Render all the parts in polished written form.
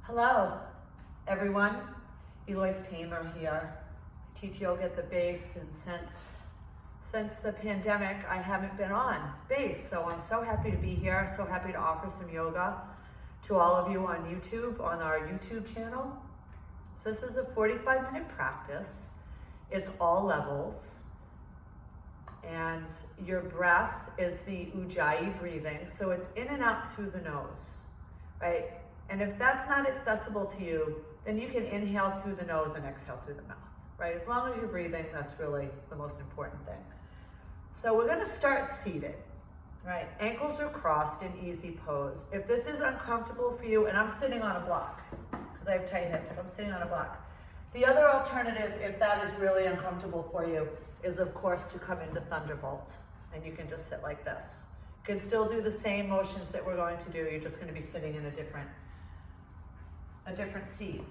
Hello, everyone. Eloise Tamer here. I teach yoga at the base, and since the pandemic, I haven't been on base. So I'm so happy to be here. So happy to offer some yoga to all of you on YouTube, on our YouTube channel. So this is a 45-minute practice. It's all levels. And your breath is the Ujjayi breathing. So it's in and out through the nose, right? And if that's not accessible to you, then you can inhale through the nose and exhale through the mouth, right? As long as you're breathing, that's really the most important thing. So we're gonna start seated, right? Ankles are crossed in easy pose. If this is uncomfortable for you, and I'm sitting on a block, because I have tight hips, so I'm sitting on a block. The other alternative, if that is really uncomfortable for you, is of course to come into Thunderbolt, and you can just sit like this. You can still do the same motions that we're going to do, you're just gonna be sitting in a different seat.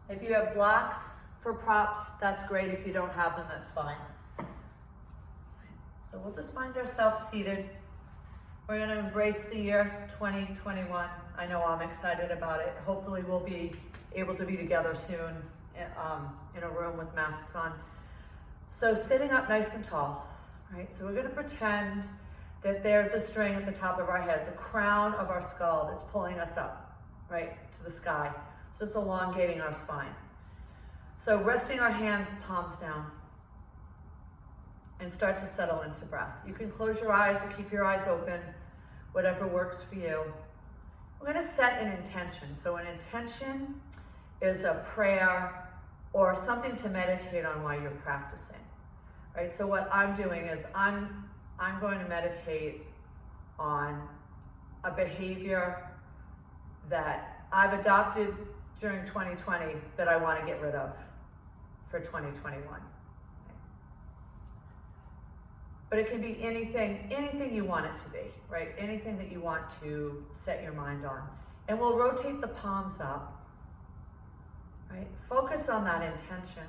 If you have blocks for props, that's great. If you don't have them, that's fine. So we'll just find ourselves seated. We're gonna embrace the year 2021. I know I'm excited about it. Hopefully we'll be able to be together soon in a room with masks on. So sitting up nice and tall, right? So we're gonna pretend that there's a string at the top of our head, the crown of our skull that's pulling us up, right, to the sky. So it's elongating our spine. So resting our hands, palms down, and start to settle into breath. You can close your eyes or keep your eyes open, whatever works for you. We're gonna set an intention. So an intention is a prayer or something to meditate on while you're practicing, right? So what I'm doing is I'm going to meditate on a behavior that I've adopted during 2020 that I want to get rid of for 2021. But it can be anything you want it to be, right? Anything that you want to set your mind on. And we'll rotate the palms up, right? Focus on that intention.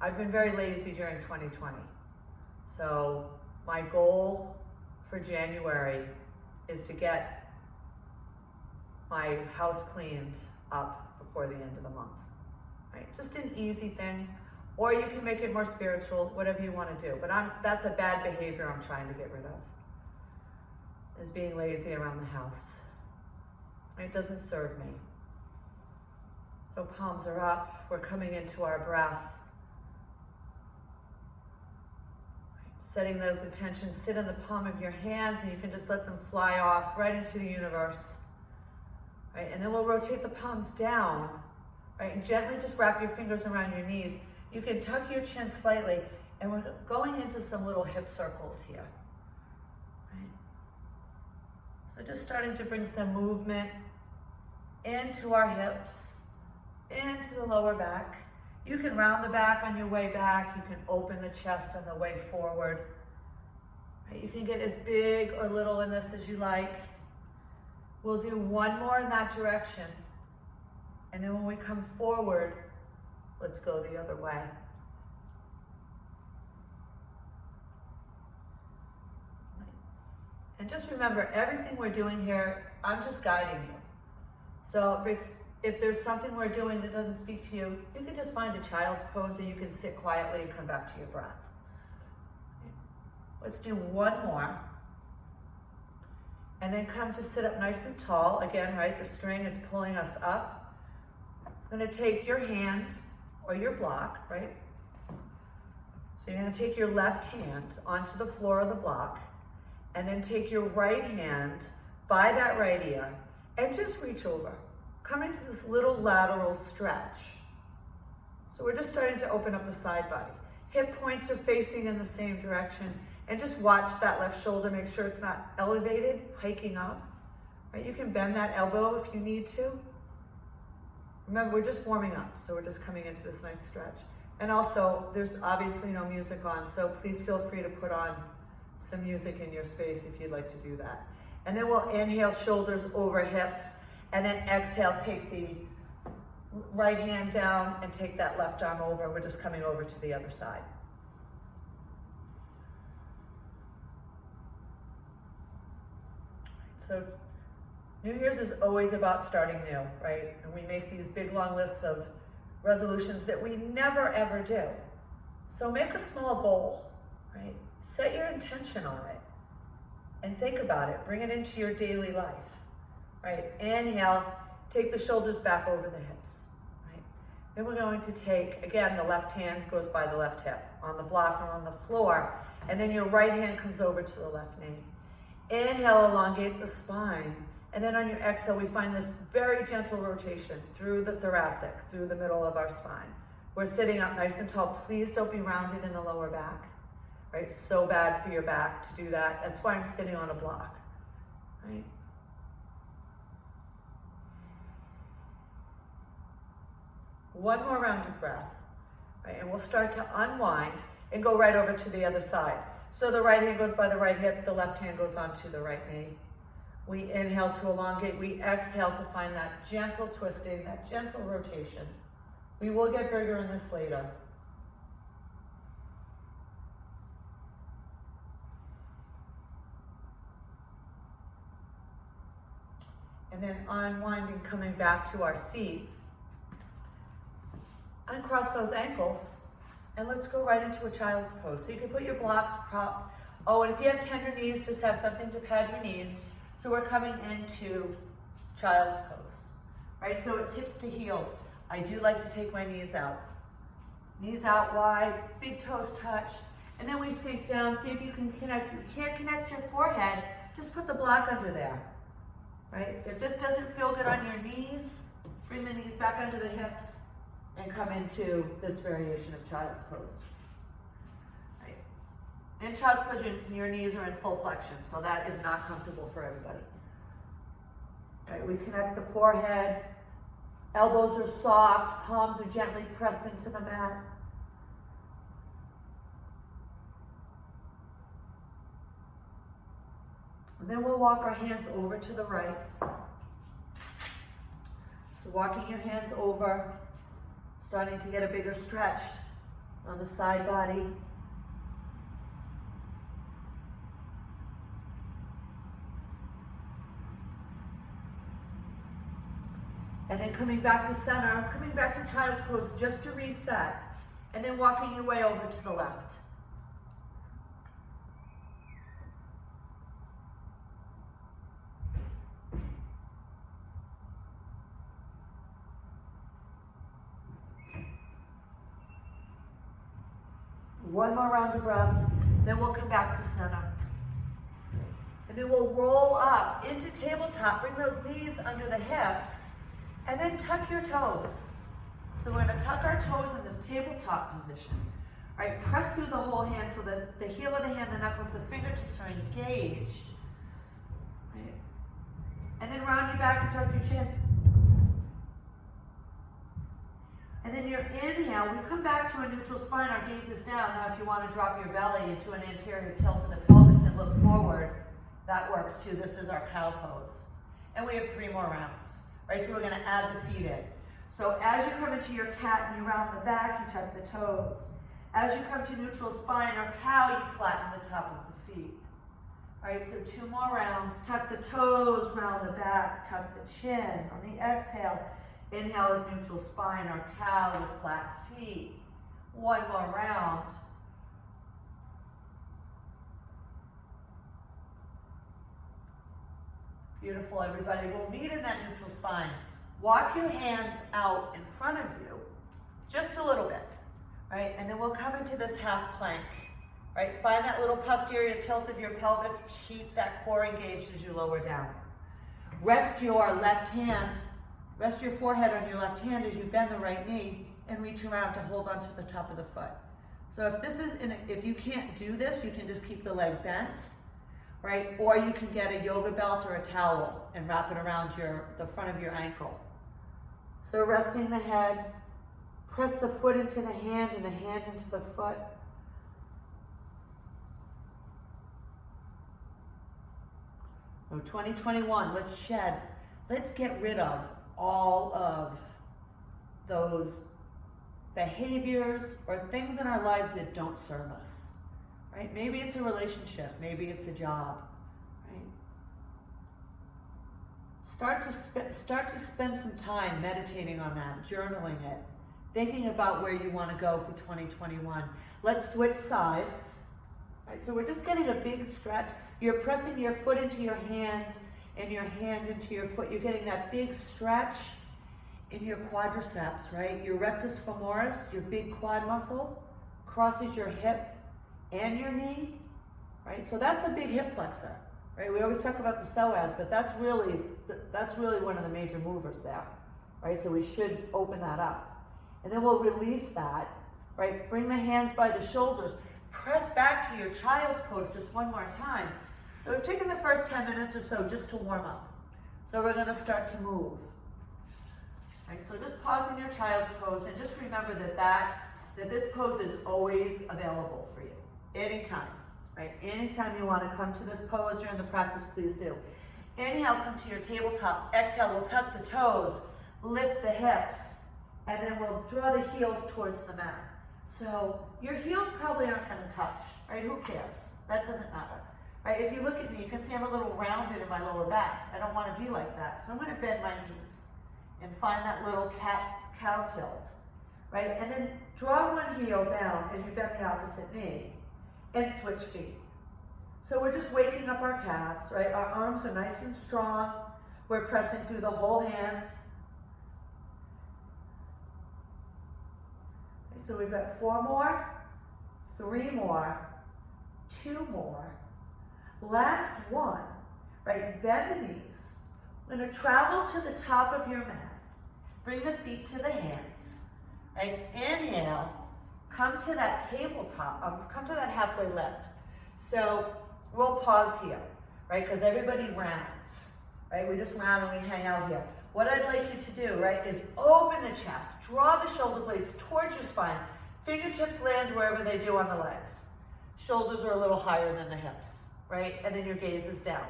I've been very lazy during 2020. So my goal for January is to get my house cleaned up before the end of the month, right? Just an easy thing, or you can make it more spiritual, whatever you want to do. But that's a bad behavior I'm trying to get rid of, is being lazy around the house. It doesn't serve me. So palms are up, we're coming into our breath. Setting those intentions, sit in the palm of your hands and you can just let them fly off right into the universe. Right? And then we'll rotate the palms down, right? And gently just wrap your fingers around your knees. You can tuck your chin slightly, and we're going into some little hip circles here. Right? So just starting to bring some movement into our hips, into the lower back. You can round the back on your way back. You can open the chest on the way forward. Right? You can get as big or little in this as you like. We'll do one more in that direction. And then when we come forward, let's go the other way. And just remember, everything we're doing here, I'm just guiding you. So if there's something we're doing that doesn't speak to you, you can just find a child's pose, or you can sit quietly and come back to your breath. Let's do one more. And then come to sit up nice and tall. Again, right, the string is pulling us up. I'm gonna take your hand or your block, right? So you're gonna take your left hand onto the floor of the block, and then take your right hand by that right ear and just reach over. Come into this little lateral stretch. So we're just starting to open up the side body. Hip points are facing in the same direction, and just watch that left shoulder, make sure it's not elevated, hiking up. Right? You can bend that elbow if you need to. Remember, we're just warming up, so we're just coming into this nice stretch. And also, there's obviously no music on, so please feel free to put on some music in your space if you'd like to do that. And then we'll inhale, shoulders over hips, and then exhale, take the right hand down and take that left arm over. We're just coming over to the other side. So New Year's is always about starting new, right? And we make these big long lists of resolutions that we never ever do. So make a small goal, right? Set your intention on it and think about it. Bring it into your daily life, right? Inhale, take the shoulders back over the hips, right? Then we're going to take, again, the left hand goes by the left hip on the block or on the floor, and then your right hand comes over to the left knee. Inhale, elongate the spine. And then on your exhale, we find this very gentle rotation through the thoracic, through the middle of our spine. We're sitting up nice and tall. Please don't be rounded in the lower back, right? So bad for your back to do that. That's why I'm sitting on a block, right? One more round of breath, right? And we'll start to unwind and go right over to the other side. So the right hand goes by the right hip, the left hand goes onto the right knee. We inhale to elongate, we exhale to find that gentle twisting, that gentle rotation. We will get bigger in this later. And then unwinding, coming back to our seat. Uncross those ankles, and let's go right into a child's pose. So you can put your blocks, props. Oh, and if you have tender knees, just have something to pad your knees. So we're coming into child's pose, right? So it's hips to heels. I do like to take my knees out. Knees out wide, big toes touch, and then we sink down. See if you can connect. If you can't connect your forehead, just put the block under there, right? If this doesn't feel good on your knees, bring the knees back under the hips and come into this variation of child's pose. Right? In child's pose, your knees are in full flexion, so that is not comfortable for everybody. Right, we connect the forehead, elbows are soft, palms are gently pressed into the mat. And then we'll walk our hands over to the right. So walking your hands over, starting to get a bigger stretch on the side body. And then coming back to center, coming back to child's pose just to reset. And then walking your way over to the left. One more round of breath, then we'll come back to center. And then we'll roll up into tabletop, bring those knees under the hips, and then tuck your toes. So we're gonna tuck our toes in this tabletop position. All right, press through the whole hand so that the heel of the hand, the knuckles, the fingertips are engaged. Right? And then round your back and tuck your chin. And then your inhale, we come back to a neutral spine, our gaze is down. Now if you want to drop your belly into an anterior tilt for the pelvis and look forward, that works too. This is our cow pose. And we have 3 more rounds, right? So we're gonna add the feet in. So as you come into your cat and you round the back, you tuck the toes. As you come to neutral spine or cow, you flatten the top of the feet. All right, so 2 more rounds. Tuck the toes, round the back, tuck the chin. On the exhale, inhale is neutral spine or cow with flat feet. 1 more round. Beautiful, everybody. We'll meet in that neutral spine. Walk your hands out in front of you, just a little bit, right? And then we'll come into this half plank, right? Find that little posterior tilt of your pelvis. Keep that core engaged as you lower down. Rest your left hand, rest your forehead on your left hand as you bend the right knee and reach around to hold onto the top of the foot. So if you can't do this, you can just keep the leg bent, right? Or you can get a yoga belt or a towel and wrap it around the front of your ankle. So resting the head, press the foot into the hand and the hand into the foot. Oh, 2021, let's shed. Let's get rid of all of those behaviors or things in our lives that don't serve us. Right? Maybe it's a relationship, maybe it's a job, right? Start to spend some time meditating on that, journaling it, thinking about where you want to go for 2021. Let's switch sides. All right, so we're just getting a big stretch. You're pressing your foot into your hand and your hand into your foot. You're getting that big stretch in your quadriceps, right? Your rectus femoris, your big quad muscle, crosses your hip and your knee, right? So that's a big hip flexor, right? We always talk about the psoas, but that's really one of the major movers there, right? So we should open that up. And then we'll release that, right? Bring the hands by the shoulders. Press back to your child's pose just one more time. So we've taken the first 10 minutes or so just to warm up. So we're gonna start to move. Right, so just pause in your child's pose and just remember that this pose is always available for you, anytime, right? Anytime you wanna come to this pose during the practice, please do. Inhale, come to your tabletop. Exhale, we'll tuck the toes, lift the hips, and then we'll draw the heels towards the mat. So your heels probably aren't gonna touch, right? Who cares? That doesn't matter, right? If you look at me, you can see I'm a little rounded in my lower back. I don't wanna be like that. So I'm gonna bend my knees and find that little cow tilt, right? And then draw one heel down as you bend the opposite knee and switch feet. So we're just waking up our calves, right? Our arms are nice and strong. We're pressing through the whole hand. So we've got 4 more, 3 more, 2 more. Last one, right? Bend the knees. We're gonna travel to the top of your mat. Bring the feet to the hands, right? Inhale, come to that tabletop, come to that halfway lift. So we'll pause here, right? Because everybody rounds, right? We just round and we hang out here. What I'd like you to do, right, is open the chest, draw the shoulder blades towards your spine. Fingertips land wherever they do on the legs. Shoulders are a little higher than the hips, right? And then your gaze is down.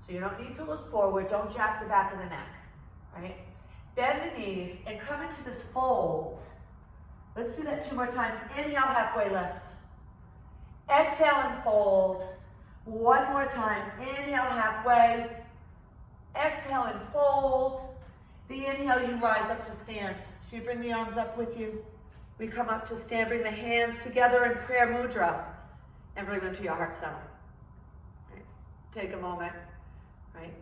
So you don't need to look forward, don't jack the back of the neck, right? Bend the knees and come into this fold. Let's do that 2 more times. Inhale, halfway lift. Exhale and fold. 1 more time. Inhale, halfway. Exhale and fold. The inhale, you rise up to stand. So you bring the arms up with you. We come up to stand, bring the hands together in prayer mudra and bring them to your heart center. Right. Take a moment, right?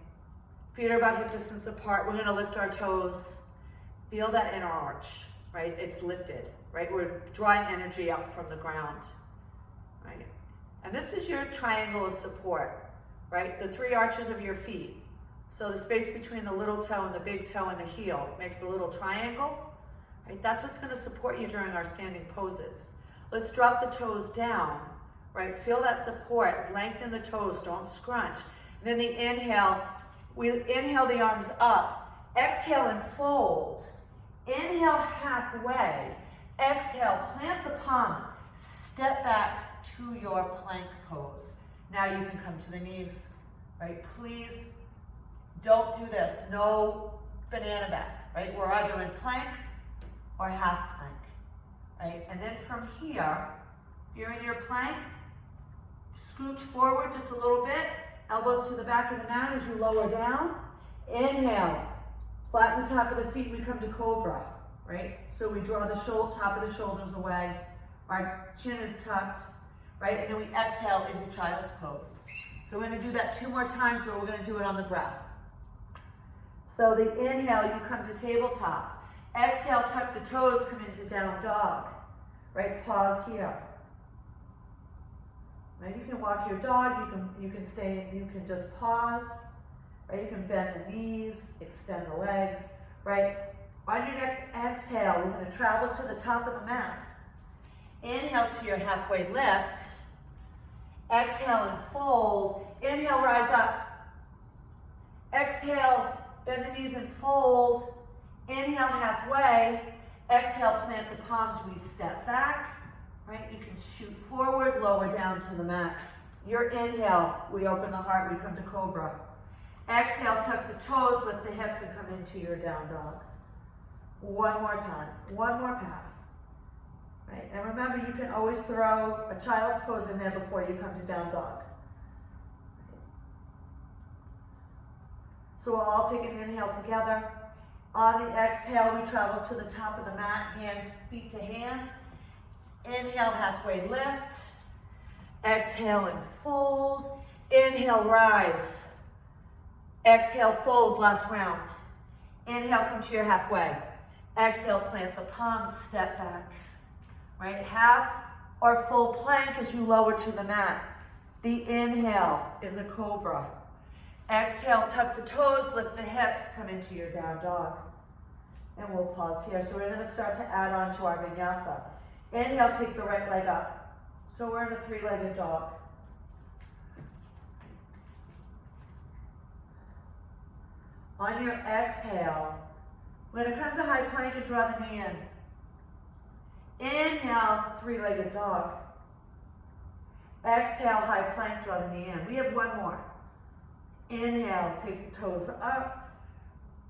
Feet are about hip distance apart. We're gonna lift our toes. Feel that inner arch, right? It's lifted, right? We're drawing energy up from the ground, right? And this is your triangle of support, right? The 3 arches of your feet. So the space between the little toe and the big toe and the heel makes a little triangle, right? That's what's gonna support you during our standing poses. Let's drop the toes down, right? Feel that support, lengthen the toes, don't scrunch. And then the inhale, we inhale the arms up, exhale and fold. Inhale halfway, exhale, plant the palms, step back to your plank pose. Now you can come to the knees, right? Please don't do this, no banana back, right? We're either in plank or half plank, right? And then from here, if you're in your plank, scooch forward just a little bit, elbows to the back of the mat as you lower down. Inhale, flatten the top of the feet, we come to cobra, right? So we draw the top of the shoulders away, our chin is tucked, right? And then we exhale into child's pose. So we're gonna do that 2 more times, but we're gonna do it on the breath. So the inhale, you come to tabletop. Exhale, tuck the toes, come into down dog, right? Pause here. Now you can walk your dog, you can stay, you can just pause, right? You can bend the knees, extend the legs, right? On your next exhale, we're gonna travel to the top of the mat. Inhale to your halfway lift. Exhale and fold. Inhale, rise up. Exhale, bend the knees and fold. Inhale, halfway. Exhale, plant the palms, we step back. Right, you can shoot forward, lower down to the mat. Your inhale, we open the heart, we come to cobra. Exhale, tuck the toes, lift the hips, and come into your down dog. 1 more time, 1 more pass. Right, and remember, you can always throw a child's pose in there before you come to down dog. So we'll all take an inhale together. On the exhale, we travel to the top of the mat, hands, feet to hands. Inhale, halfway lift. Exhale and fold. Inhale, rise. Exhale, fold, last round. Inhale, come to your halfway. Exhale, plant the palms, step back. Right, half or full plank as you lower to the mat. The inhale is a cobra. Exhale, tuck the toes, lift the hips, come into your down dog. And we'll pause here. So we're going to start to add on to our vinyasa. Inhale, take the right leg up. So we're in a three-legged dog. On your exhale, we're going to come to high plank and draw the knee in. Inhale, three-legged dog. Exhale, high plank, draw the knee in. We have one more. Inhale, take the toes up.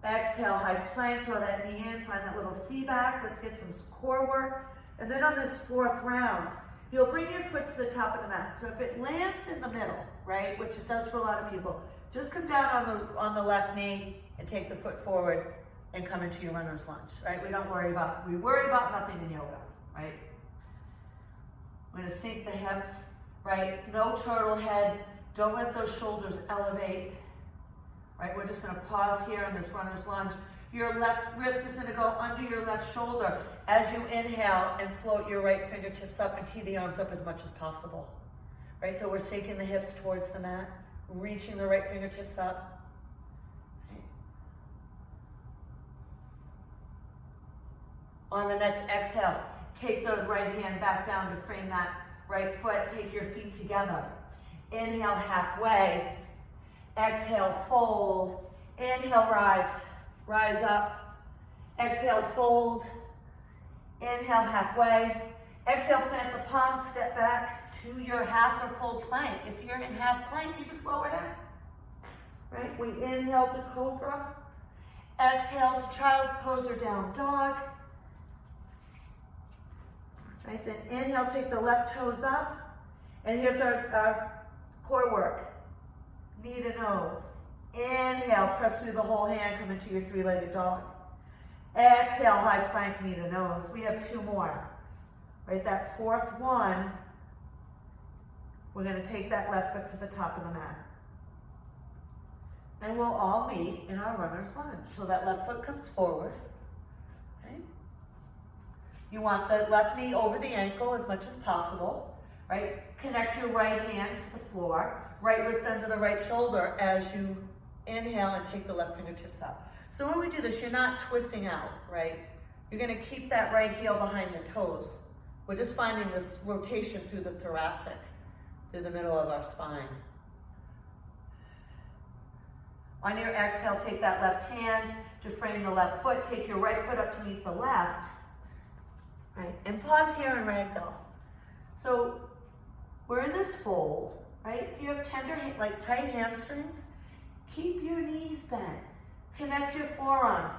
Exhale, high plank, draw that knee in, find that little C back. Let's get some core work. And then on this fourth round, you'll bring your foot to the top of the mat. So if it lands in the middle, right, which it does for a lot of people, just come down on the left knee and take the foot forward and come into your runner's lunge, right? We worry about nothing in yoga, right? We're gonna sink the hips, right? No turtle head. Don't let those shoulders elevate, right? We're just gonna pause here in this runner's lunge. Your left wrist is gonna go under your left shoulder as you inhale and float your right fingertips up and tee the arms up as much as possible, right? So we're sinking the hips towards the mat, reaching the right fingertips up. Right. On the next exhale, take the right hand back down to frame that right foot. Take your feet together. Inhale, halfway. Exhale, fold. Inhale, rise. Rise up. Exhale, fold. Inhale, halfway. Exhale, plant the palms, step back to your half or full plank. If you're in half plank, you just lower down. Right? We inhale to cobra. Exhale to child's pose or down dog. Right? Then inhale, take the left toes up. And here's our core work. Knee to nose. Inhale, press through the whole hand, come into your three-legged dog. Exhale, high plank, knee to nose. We have two more. Right, that fourth one, we're gonna take that left foot to the top of the mat. And we'll all meet in our runner's lunge. So that left foot comes forward, right? You want the left knee over the ankle as much as possible, right? Connect your right hand to the floor, right wrist under the right shoulder as you inhale and take the left fingertips up. So when we do this, you're not twisting out, right? You're gonna keep that right heel behind the toes. We're just finding this rotation through the thoracic, through the middle of our spine. On your exhale, take that left hand to frame the left foot. Take your right foot up to meet the left, right? And pause here in ragdoll. So we're in this fold, right? If you have tender, like tight hamstrings, keep your knees bent. Connect your forearms.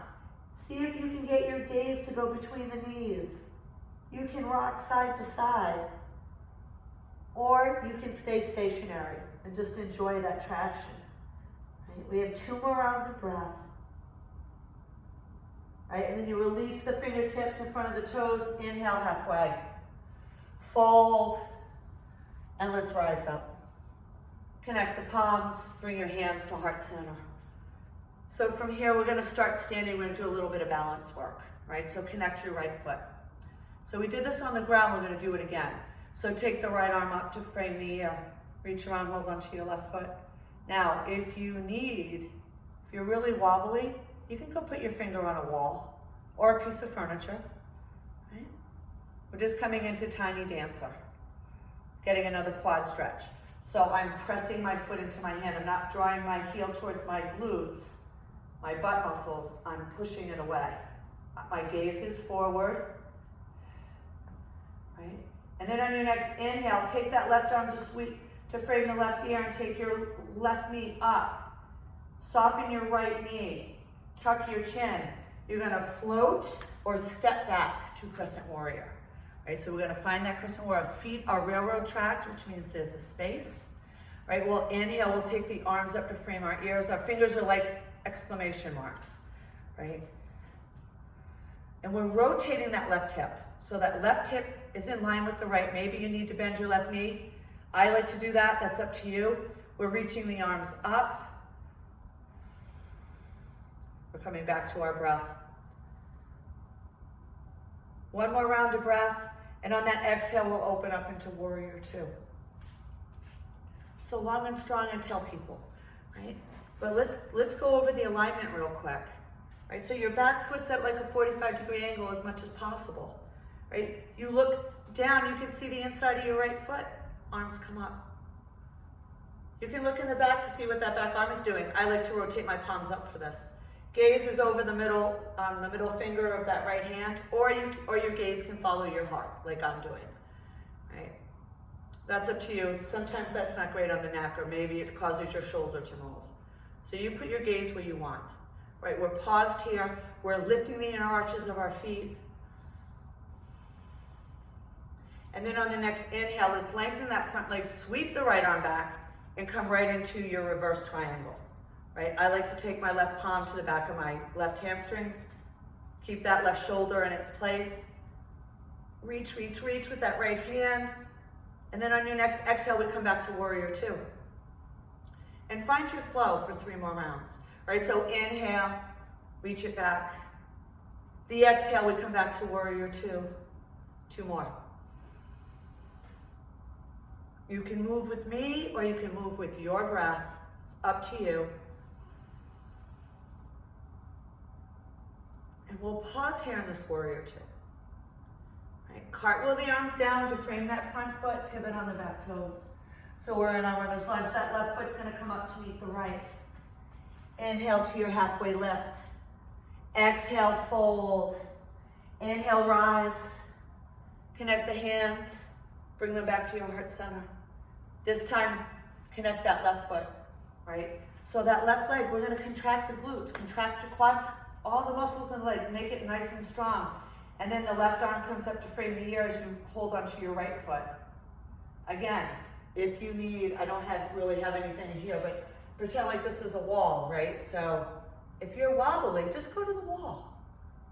See if you can get your gaze to go between the knees. You can rock side to side, or you can stay stationary and just enjoy that traction. Right? We have two more rounds of breath. Right? And then you release the fingertips in front of the toes. Inhale, halfway. Fold, and let's rise up. Connect the palms, bring your hands to heart center. So from here, we're gonna start standing. We're gonna do a little bit of balance work, right? So connect your right foot. So we did this on the ground, we're gonna do it again. So take the right arm up to frame the ear. Reach around, hold onto your left foot. Now, if you're really wobbly, you can go put your finger on a wall or a piece of furniture, right? We're just coming into tiny dancer, getting another quad stretch. So I'm pressing my foot into my hand. I'm not drawing my heel towards my glutes, my butt muscles. I'm pushing it away. My gaze is forward. Right? And then on your next inhale, take that left arm to frame the left ear and take your left knee up. Soften your right knee. Tuck your chin. You're gonna float or step back to Crescent Warrior. Right? So we're gonna find that Crescent Warrior. Feet are railroad tracked, which means there's a space. Right? We'll inhale, we'll take the arms up to frame our ears. Our fingers are like exclamation marks, right? And we're rotating that left hip. So that left hip is in line with the right. Maybe you need to bend your left knee. I like to do that, that's up to you. We're reaching the arms up. We're coming back to our breath. One more round of breath, and on that exhale, we'll open up into Warrior Two. So long and strong, I tell people, right? But let's go over the alignment real quick, right? So your back foot's at like a 45-degree angle as much as possible, right? You look down, you can see the inside of your right foot. Arms come up. You can look in the back to see what that back arm is doing. I like to rotate my palms up for this. Gaze is over the middle finger of that right hand, or your gaze can follow your heart, like I'm doing, right? That's up to you. Sometimes that's not great on the neck, or maybe it causes your shoulder to move. So you put your gaze where you want, right? We're paused here. We're lifting the inner arches of our feet. And then on the next inhale, let's lengthen that front leg, sweep the right arm back, and come right into your reverse triangle. Right? I like to take my left palm to the back of my left hamstrings. Keep that left shoulder in its place. Reach, reach, reach with that right hand. And then on your next exhale, we come back to Warrior Two. And find your flow for 3 more rounds. Right? So inhale, reach it back. The exhale, we come back to Warrior Two. 2 more. You can move with me, or you can move with your breath. It's up to you. And we'll pause here in this Warrior Two. Right. Cartwheel the arms down to frame that front foot, pivot on the back toes. So we're in our runner's lunge. That left foot's gonna come up to meet the right. Inhale to your halfway lift. Exhale, fold. Inhale, rise. Connect the hands. Bring them back to your heart center. This time, connect that left foot, right? So that left leg, we're gonna contract the glutes, contract your quads, all the muscles in the leg, make it nice and strong. And then the left arm comes up to frame the ear as you hold onto your right foot. Again, if you need, I don't really have anything here, but pretend like this is a wall, right? So if you're wobbly, just go to the wall.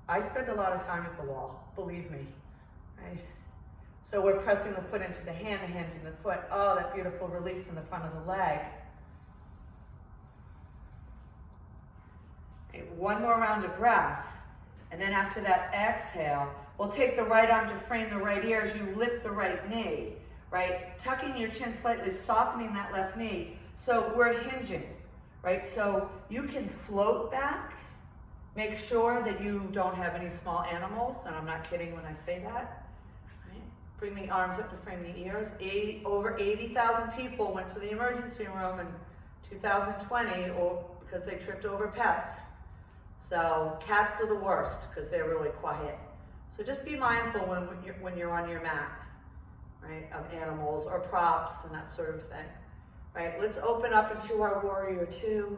I spend a lot of time at the wall, believe me, right? So we're pressing the foot into the hand into the foot. Oh, that beautiful release in the front of the leg. Okay, 1 more round of breath. And then after that exhale, we'll take the right arm to frame the right ear as you lift the right knee, right? Tucking your chin slightly, softening that left knee. So we're hinging, right? So you can float back. Make sure that you don't have any small animals, and I'm not kidding when I say that. Bring the arms up to frame the ears. Over 80,000 people went to the emergency room in 2020 because they tripped over pets. So cats are the worst because they're really quiet. So just be mindful when you're on your mat, right, of animals or props and that sort of thing. Right, let's open up into our Warrior Two.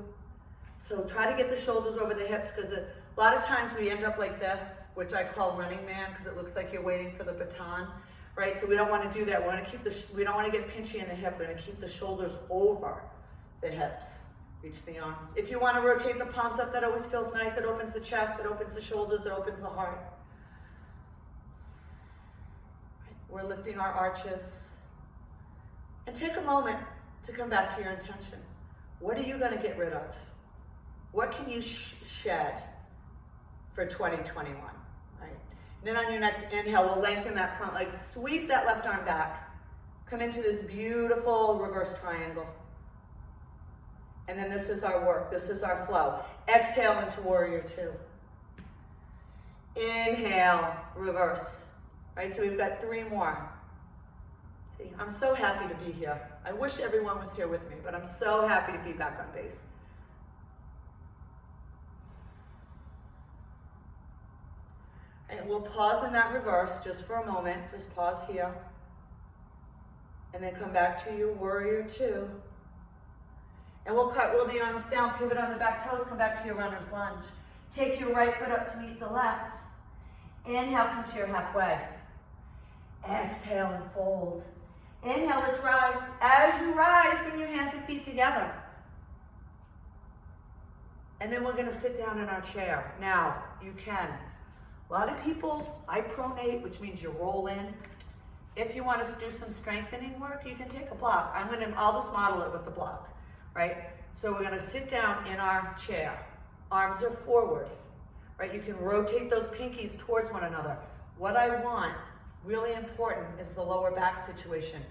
So try to get the shoulders over the hips, because a lot of times we end up like this, which I call running man, because it looks like you're waiting for the baton. Right, so we don't want to do that. We don't want to get pinchy in the hip. We're going to keep the shoulders over the hips. Reach the arms. If you want to rotate the palms up, that always feels nice. It opens the chest, it opens the shoulders, it opens the heart. Right. We're lifting our arches. And take a moment to come back to your intention. What are you going to get rid of? What can you shed for 2021? Then on your next inhale, we'll lengthen that front leg, sweep that left arm back, come into this beautiful reverse triangle. And then this is our work, this is our flow. Exhale into Warrior Two. Inhale, reverse. Right, so we've got 3 more. See, I'm so happy to be here. I wish everyone was here with me, but I'm so happy to be back on base. And we'll pause in that reverse just for a moment. Just pause here. And then come back to your Warrior Two. And we'll cartwheel the arms down, pivot on the back toes, come back to your runner's lunge. Take your right foot up to meet the left. Inhale, come to your halfway. Exhale and fold. Inhale, let's rise. As you rise, bring your hands and feet together. And then we're gonna sit down in our chair. Now, you can. A lot of people, I pronate, which means you roll in. If you want to do some strengthening work, you can take a block. I'll just model it with the block, right? So we're gonna sit down in our chair. Arms are forward, right? You can rotate those pinkies towards one another. What I want, really important, is the lower back situation.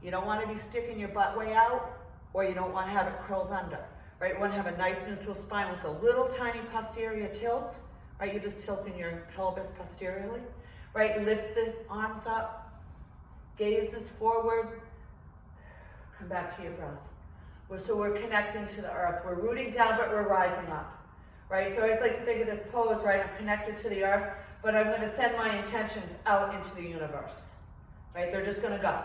You don't want to be sticking your butt way out, or you don't want to have it curled under, right? You want to have a nice neutral spine with a little tiny posterior tilt, right? You're just tilting your pelvis posteriorly, right? Lift the arms up. Gaze is forward. Come back to your breath. So we're connecting to the earth. We're rooting down, but we're rising up, right? So I always like to think of this pose, right? I'm connected to the earth, but I'm going to send my intentions out into the universe, right? They're just going to go.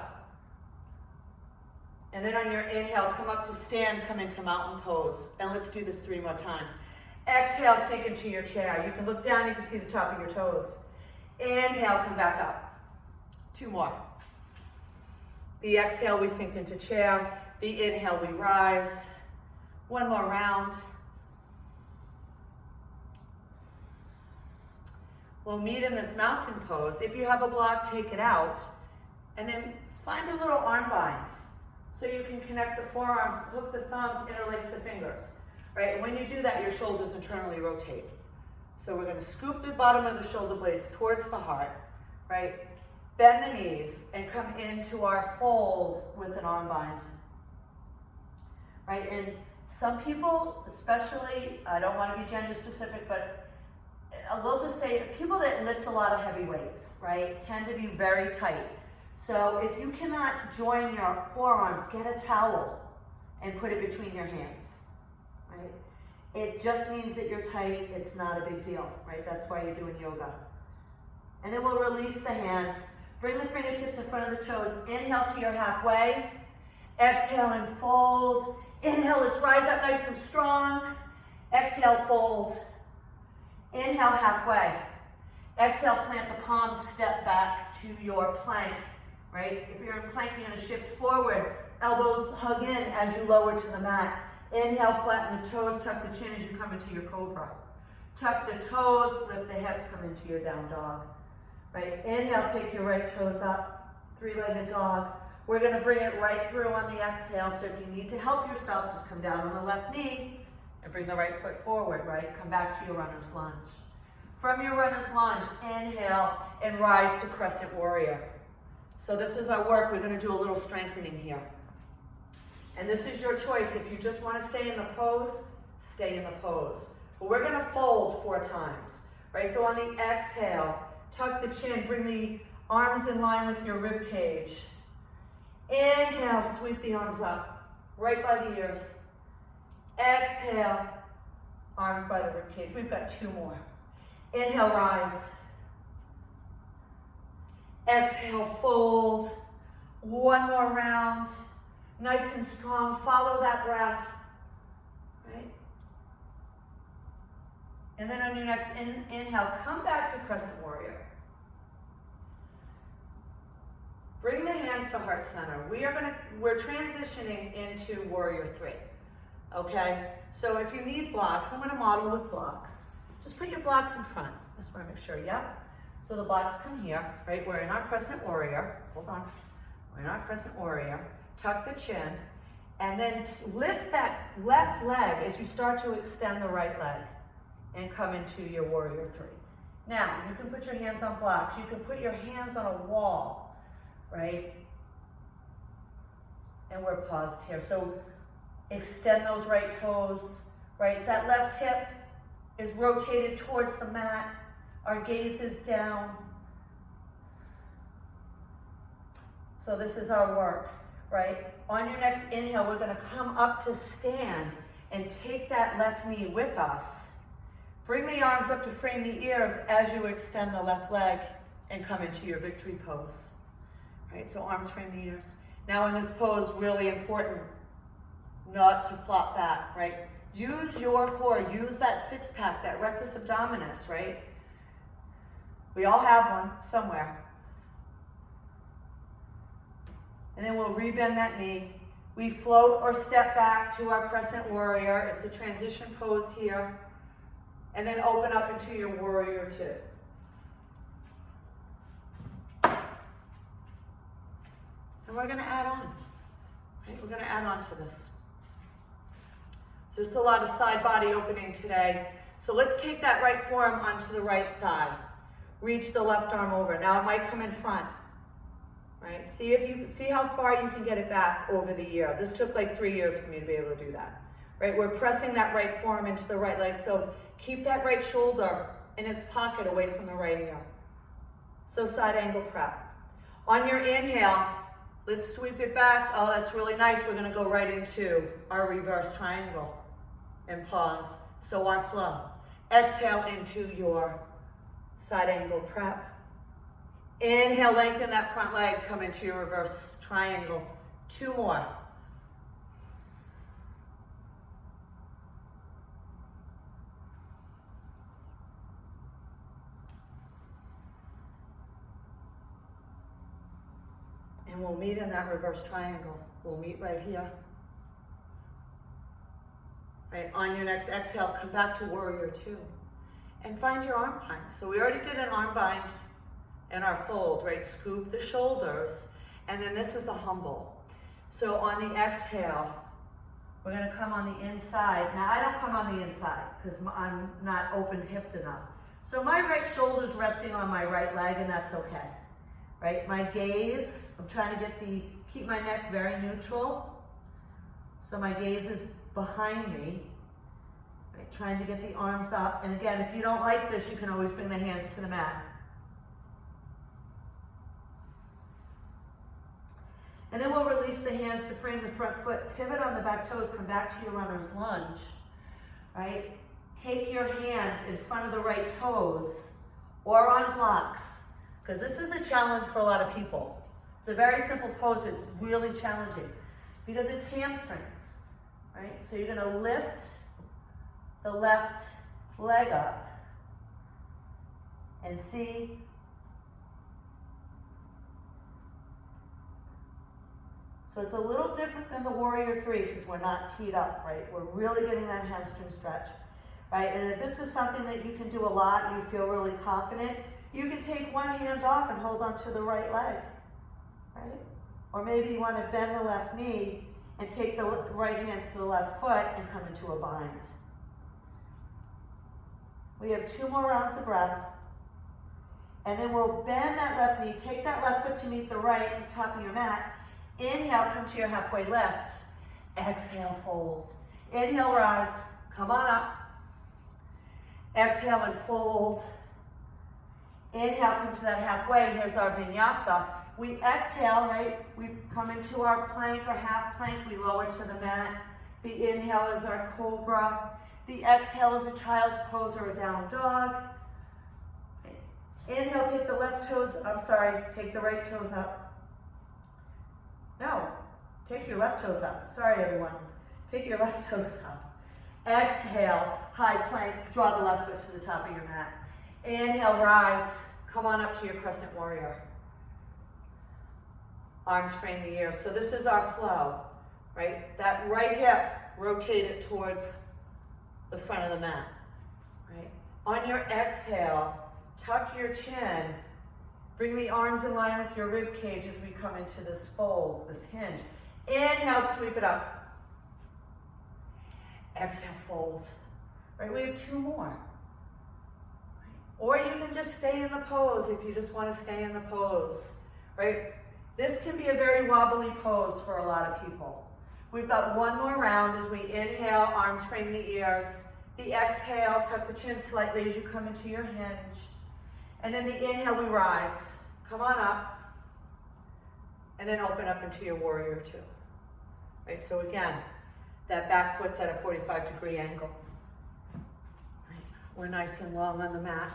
And then on your inhale, come up to stand, come into mountain pose. And let's do this 3 more times. Exhale, sink into your chair. You can look down, you can see the top of your toes. Inhale, come back up. 2 more. The exhale, we sink into chair. The inhale, we rise. 1 more round. We'll meet in this mountain pose. If you have a block, take it out. And then find a little arm bind. So you can connect the forearms, hook the thumbs, interlace the fingers. Right? And when you do that, your shoulders internally rotate. So we're going to scoop the bottom of the shoulder blades towards the heart, right? Bend the knees and come into our fold with an arm bind. Right? And some people, especially, I don't want to be gender specific, but we'll just say people that lift a lot of heavy weights, right, tend to be very tight. So if you cannot join your forearms, get a towel and put it between your hands, right? It just means that you're tight. It's not a big deal, right? That's why you're doing yoga. And then we'll release the hands. Bring the fingertips in front of the toes. Inhale to your halfway. Exhale and fold. Inhale, let's rise up nice and strong. Exhale, fold. Inhale, halfway. Exhale, plant the palms, step back to your plank, right? If you're in plank, you're gonna shift forward. Elbows hug in as you lower to the mat. Inhale, flatten the toes, tuck the chin as you come into your cobra. Tuck the toes, lift the hips, come into your down dog. Right? Inhale, take your right toes up, 3-legged dog. We're gonna bring it right through on the exhale, so if you need to help yourself, just come down on the left knee and bring the right foot forward, right? Come back to your runner's lunge. From your runner's lunge, inhale and rise to Crescent Warrior. So this is our work. We're gonna do a little strengthening here. And this is your choice. If you just wanna stay in the pose, stay in the pose. But we're gonna fold 4 times, right? So on the exhale, tuck the chin, bring the arms in line with your rib cage. Inhale, sweep the arms up, right by the ears. Exhale, arms by the rib cage. We've got 2 more. Inhale, rise. Exhale, fold. 1 more round. Nice and strong. Follow that breath. Right? And then on your next inhale, come back to Crescent Warrior. Bring the hands to heart center. We're transitioning into Warrior 3. Okay? So if you need blocks, I'm gonna model with blocks. Just put your blocks in front. Just wanna make sure, yep. So the blocks come here, right? We're in our Crescent Warrior. Hold on. We're in our Crescent Warrior. Tuck the chin. And then lift that left leg as you start to extend the right leg and come into your Warrior 3. Now, you can put your hands on blocks. You can put your hands on a wall, right? And we're paused here. So extend those right toes, right? That left hip is rotated towards the mat. Our gaze is down. So this is our work, right? On your next inhale, we're gonna come up to stand and take that left knee with us. Bring the arms up to frame the ears as you extend the left leg and come into your victory pose. Right, so arms frame the ears. Now in this pose, really important not to flop back, right? Use your core, use that 6-pack, that rectus abdominis, right? We all have one somewhere. And then we'll rebend that knee, We float or step back to our Crescent Warrior. It's a transition pose here. And then open up into your Warrior Two. And we're going to add on. Right? We're going to add on to this. So there's a lot of side body opening today. So let's take that right forearm onto the right thigh. Reach the left arm over. Now it might come in front. Right? See how far you can get it back over the year. This took like 3 years for me to be able to do that. Right? We're pressing that right forearm into the right leg. So keep that right shoulder in its pocket away from the right ear. So side angle prep. On your inhale, let's sweep it back. Oh, that's really nice. We're going to go right into our reverse triangle and pause. So our flow. Exhale into your side angle prep. Inhale, lengthen that front leg. Come into your reverse triangle. 2 more. And we'll meet in that reverse triangle. We'll meet right here. Right, on your next exhale, come back to Warrior Two. And find your arm bind. So we already did an arm bind in our fold, right? Scoop the shoulders. And then this is a humble. So on the exhale, we're gonna come on the inside. Now I don't come on the inside because I'm not open hipped enough. So my right shoulder's resting on my right leg, and that's okay. Right, my gaze, I'm trying to keep my neck very neutral. So my gaze is behind me. Right, trying to get the arms up. And again, if you don't like this, you can always bring the hands to the mat. And then we'll release the hands to frame the front foot, pivot on the back toes, come back to your runner's lunge. Right, take your hands in front of the right toes or on blocks. Because this is a challenge for a lot of people. It's a very simple pose, but it's really challenging because it's hamstrings, right? So you're gonna lift the left leg up and see. So it's a little different than the Warrior Three because we're not teed up, right? We're really getting that hamstring stretch, right? And if this is something that you can do a lot and you feel really confident, you can take one hand off and hold on to the right leg, right? Or maybe you want to bend the left knee and take the right hand to the left foot and come into a bind. We have 2 more rounds of breath. And then we'll bend that left knee, take that left foot to meet the right at the top of your mat. Inhale, come to your halfway lift. Exhale, fold. Inhale, rise. Come on up. Exhale and fold. Inhale, come to that halfway. Here's our vinyasa. We exhale, right? We come into our plank or half plank. We lower to the mat. The inhale is our cobra. The exhale is a child's pose or a down dog. Inhale, take the take the right toes up. No, take your left toes up. Sorry, everyone. Take your left toes up. Exhale, high plank. Draw the left foot to the top of your mat. Inhale, rise. Come on up to your Crescent Warrior. Arms frame the ear. So this is our flow, right? That right hip, rotate it towards the front of the mat, right? On your exhale, tuck your chin. Bring the arms in line with your rib cage as we come into this fold, this hinge. Inhale, sweep it up. Exhale, fold. Right, we have 2 more. Or you can just stay in the pose if you just want to stay in the pose, right? This can be a very wobbly pose for a lot of people. We've got 1 more round as we inhale, arms frame the ears. The exhale, tuck the chin slightly as you come into your hinge. And then the inhale, we rise. Come on up. And then open up into your Warrior Two. Right, so again, that back foot's at a 45-degree angle. We're nice and long on the mat.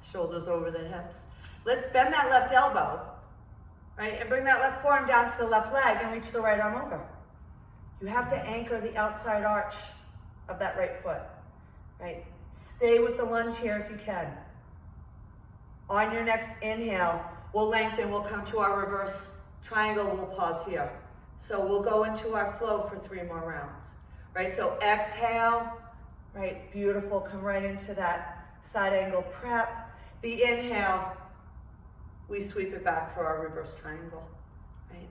Shoulders over the hips. Let's bend that left elbow, right? And bring that left forearm down to the left leg and reach the right arm over. You have to anchor the outside arch of that right foot, right? Stay with the lunge here if you can. On your next inhale, we'll lengthen, we'll come to our reverse triangle, we'll pause here. So we'll go into our flow for 3 more rounds, right? So exhale, right? Beautiful, come right into that side angle prep. The inhale, we sweep it back for our reverse triangle, right?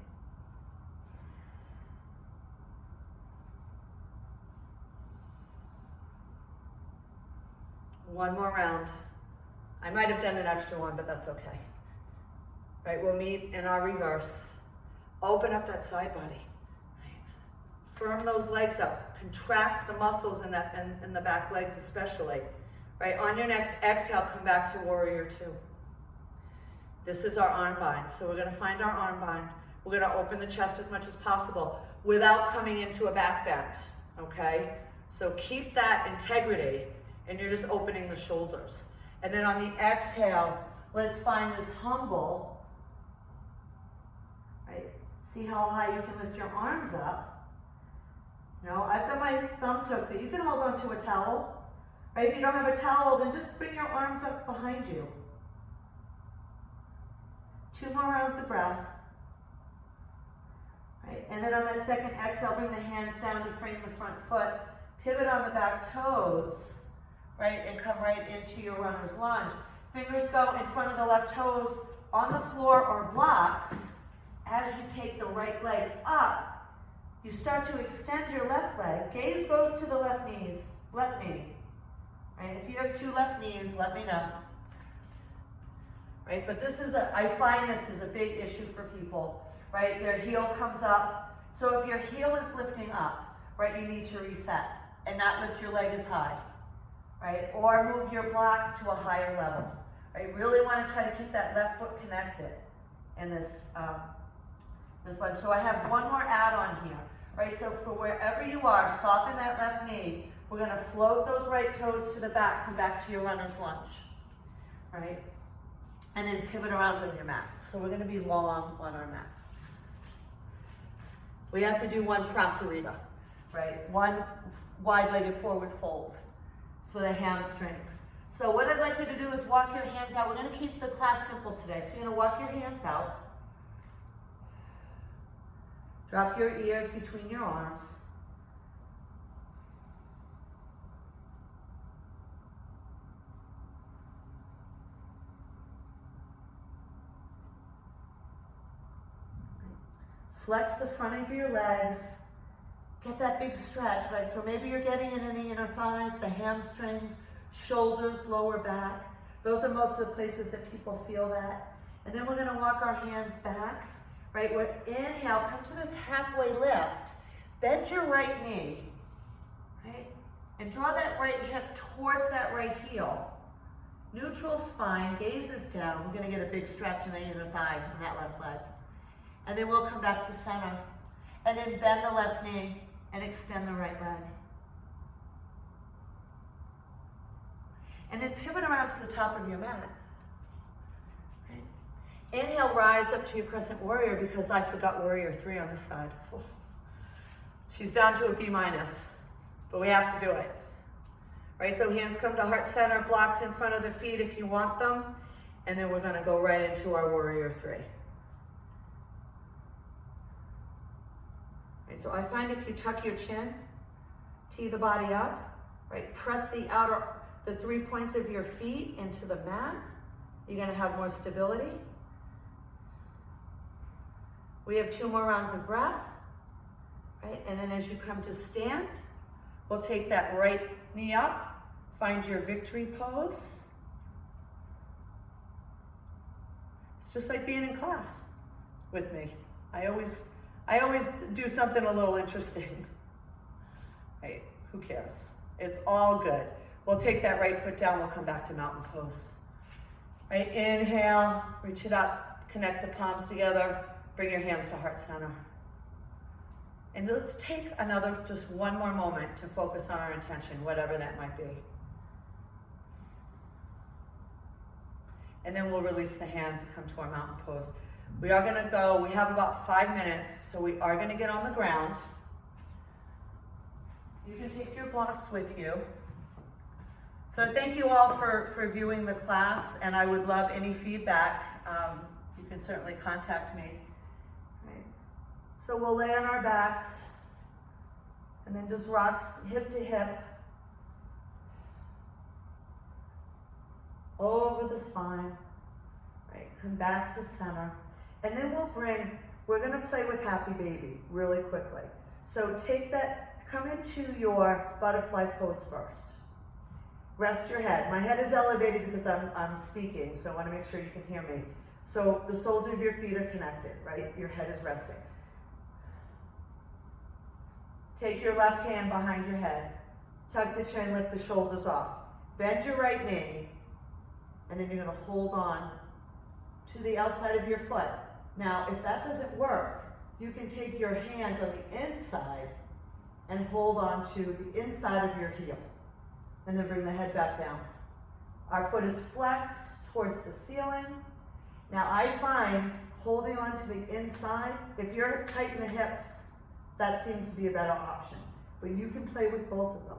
One more round. I might have done an extra one, but that's okay. Right, we'll meet in our reverse. Open up that side body. Right. Firm those legs up. Contract the muscles in the back legs especially. Right, on your next exhale, come back to warrior 2. This is our arm bind. So we're gonna find our arm bind. We're gonna open the chest as much as possible without coming into a back bend, okay? So keep that integrity, and you're just opening the shoulders. And then on the exhale, let's find this humble, right? See how high you can lift your arms up. No, I've got my thumbs hooked, but you can hold on to a towel. Right? If you don't have a towel, then just bring your arms up behind you. 2 more rounds of breath. Right? And then on that second exhale, bring the hands down to frame the front foot. Pivot on the back toes, right? And come right into your runner's lunge. Fingers go in front of the left toes on the floor or blocks. As you take the right leg up, you start to extend your left leg. Gaze goes to the left knee. Right? If you have 2 left knees, let me know. Right? But I find this is a big issue for people, right? Their heel comes up. So if your heel is lifting up, right, you need to reset and not lift your leg as high, right? Or move your blocks to a higher level, right? Really want to try to keep that left foot connected in this lunge. So I have one more add-on here, right? So for wherever you are, soften that left knee. We're going to float those right toes to the back, come back to your runner's lunge, right? And then pivot around on your mat. So we're going to be long on our mat. We have to do 1 prasarita, right? 1 wide-legged forward fold. So the hamstrings. So what I'd like you to do is walk your hands out. We're going to keep the class simple today. So you're going to walk your hands out. Drop your ears between your arms. Flex the front of your legs. Get that big stretch, right? So maybe you're getting it in the inner thighs, the hamstrings, shoulders, lower back. Those are most of the places that people feel that. And then we're going to walk our hands back, right? We're inhale, come to this halfway lift. Bend your right knee, right? And draw that right hip towards that right heel. Neutral spine, gaze is down. We're going to get a big stretch in the inner thigh on that left leg. And then we'll come back to center. And then bend the left knee and extend the right leg. And then pivot around to the top of your mat. Right. Inhale, rise up to your Crescent Warrior, because I forgot Warrior 3 on this side. She's down to a B-, but we have to do it. Right, so hands come to heart center, blocks in front of the feet if you want them. And then we're gonna go right into our Warrior 3. So I find if you tuck your chin, tee the body up, right? Press the 3 points of your feet into the mat. You're gonna have more stability. We have 2 more rounds of breath, right? And then as you come to stand, we'll take that right knee up, find your victory pose. It's just like being in class with me. I always do something a little interesting. Right, who cares? It's all good. We'll take that right foot down, we'll come back to mountain pose. Right, inhale, reach it up, connect the palms together, bring your hands to heart center. And let's take just 1 more moment to focus on our intention, whatever that might be. And then we'll release the hands and come to our mountain pose. We are going to go, we have about 5 minutes, so we are going to get on the ground. You can take your blocks with you. So thank you all for viewing the class, and I would love any feedback. You can certainly contact me. Right. So we'll lay on our backs and then just rocks hip to hip over the spine, right? Come back to center. And then we're gonna play with happy baby really quickly. So come into your butterfly pose first. Rest your head. My head is elevated because I'm speaking, so I wanna make sure you can hear me. So the soles of your feet are connected, right? Your head is resting. Take your left hand behind your head. Tuck the chin, lift the shoulders off. Bend your right knee, and then you're gonna hold on to the outside of your foot. Now, if that doesn't work, you can take your hand on the inside and hold on to the inside of your heel, and then bring the head back down. Our foot is flexed towards the ceiling. Now, I find holding on to the inside, if you're tight in the hips, that seems to be a better option. But you can play with both of them.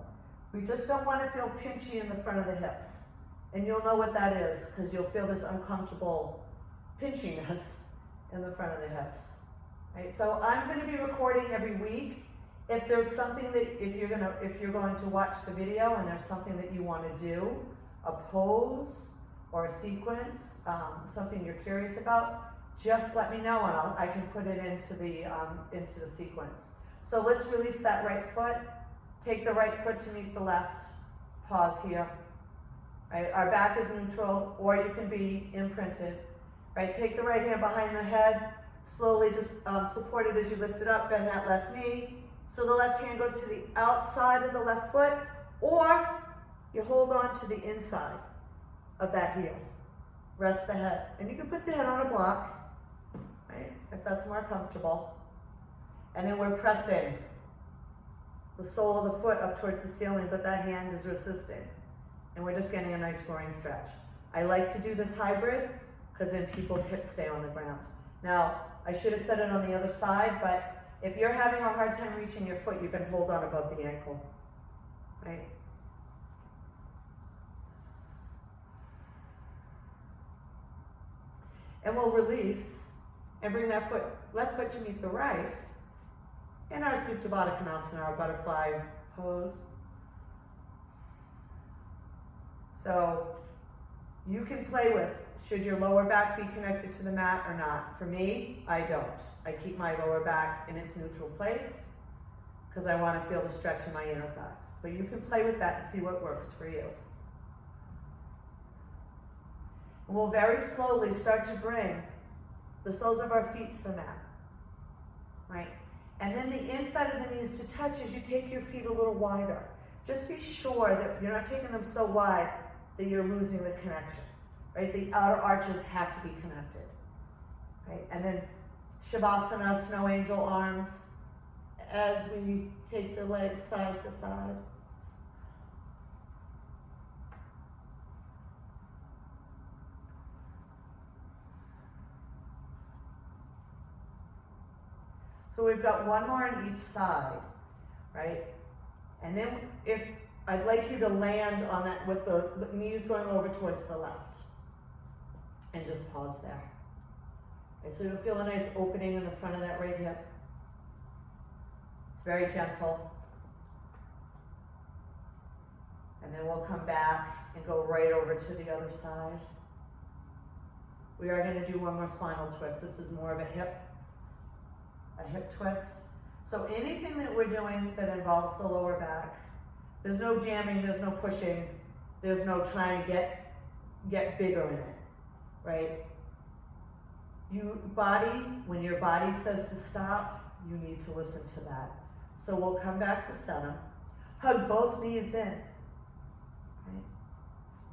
We just don't want to feel pinchy in the front of the hips. And you'll know what that is, because you'll feel this uncomfortable pinchiness in the front of the hips. Right? So I'm going to be recording every week. If there's something that, if you're going to watch the video and there's something that you want to do, a pose or a sequence, something you're curious about, just let me know and I can put it into the sequence. So let's release that right foot. Take the right foot to meet the left. Pause here. Right? Our back is neutral, or you can be imprinted. Right? Take the right hand behind the head. Slowly just support it as you lift it up. Bend that left knee. So the left hand goes to the outside of the left foot, or you hold on to the inside of that heel. Rest the head. And you can put the head on a block, right? If that's more comfortable. And then we're pressing the sole of the foot up towards the ceiling, but that hand is resisting. And we're just getting a nice groin stretch. I like to do this hybrid because then people's hips stay on the ground. Now, I should have said it on the other side, but if you're having a hard time reaching your foot, you can hold on above the ankle, right? And we'll release and bring that left foot to meet the right in our Supta Baddha Konasana, our butterfly pose. So you can play with, should your lower back be connected to the mat or not? For me, I don't. I keep my lower back in its neutral place because I want to feel the stretch in my inner thighs. But you can play with that and see what works for you. And we'll very slowly start to bring the soles of our feet to the mat, right? And then the inside of the knees to touch as you take your feet a little wider. Just be sure that you're not taking them so wide that you're losing the connection, right? The outer arches have to be connected, right? And then Shavasana, snow angel arms, as we take the legs side to side. So we've got one more on each side, right? And then I'd like you to land on that with the knees going over towards the left. And just pause there. Okay, so you'll feel a nice opening in the front of that right hip. It's very gentle. And then we'll come back and go right over to the other side. We are going to do one more spinal twist. This is more of a hip twist. So anything that we're doing that involves the lower back, there's no jamming, there's no pushing, there's no trying to get bigger in it, right? When your body says to stop, you need to listen to that. So we'll come back to center, hug both knees in, right?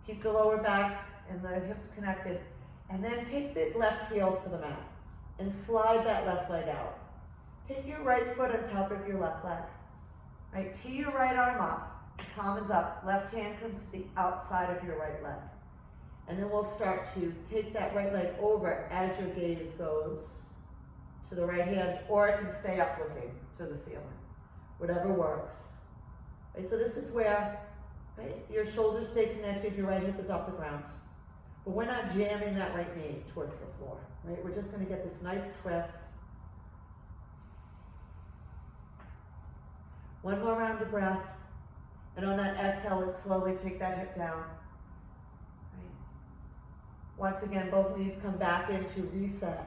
Keep the lower back and the hips connected, and then take the left heel to the mat and slide that left leg out. Take your right foot on top of your left leg, right? Tee your right arm up, palm is up, left hand comes to the outside of your right leg. And then we'll start to take that right leg over as your gaze goes to the right hand, or it can stay up looking to the ceiling, whatever works. Right, so this is where, right, your shoulders stay connected, your right hip is off the ground. But we're not jamming that right knee towards the floor, right? We're just gonna get this nice twist. One more round of breath. And on that exhale, let's slowly take that hip down. Right. Once again, both knees come back into reset.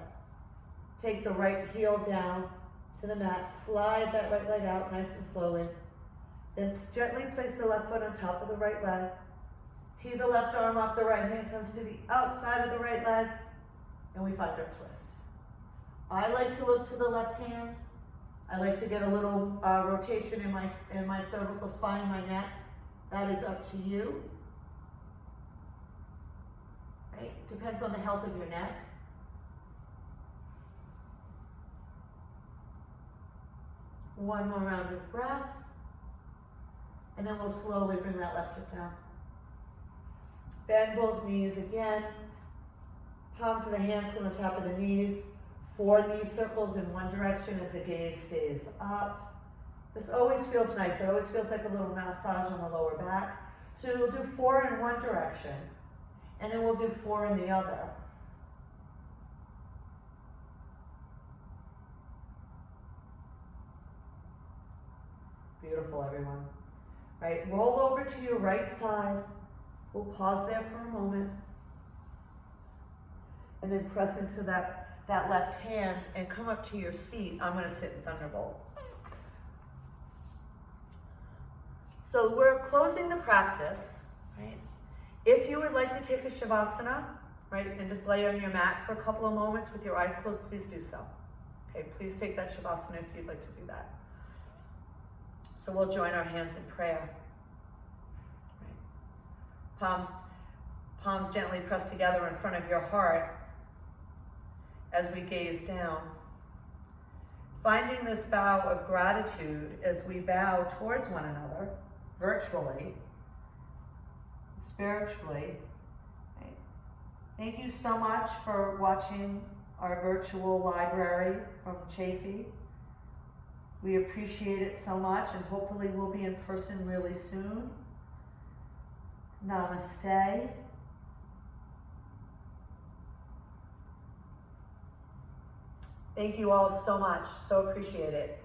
Take the right heel down to the mat. Slide that right leg out nice and slowly. Then gently place the left foot on top of the right leg. Tee the left arm up, the right hand comes to the outside of the right leg, and we find our twist. I like to look to the left hand. I like to get a little rotation in my cervical spine, my neck. That is up to you. Right? Depends on the health of your neck. One more round of breath. And then we'll slowly bring that left hip down. Bend both knees again. Palms of the hands come on top of the knees. 4 knee circles in one direction as the gaze stays up. This always feels nice. It always feels like a little massage on the lower back. So we'll do 4 in one direction, and then we'll do 4 in the other. Beautiful, everyone. Right, roll over to your right side. We'll pause there for a moment. And then press into that left hand and come up to your seat. I'm going to sit in Thunderbolt. So we're closing the practice, right? If you would like to take a Shavasana, right, and just lay on your mat for a couple of moments with your eyes closed, please do so. Okay, please take that Shavasana if you'd like to do that. So we'll join our hands in prayer. Right. Palms gently pressed together in front of your heart as we gaze down. Finding this bow of gratitude as we bow towards one another, virtually, spiritually. Right. Thank you so much for watching our virtual library from Chafee. We appreciate it so much, and hopefully we'll be in person really soon. Namaste. Thank you all so much. So appreciate it.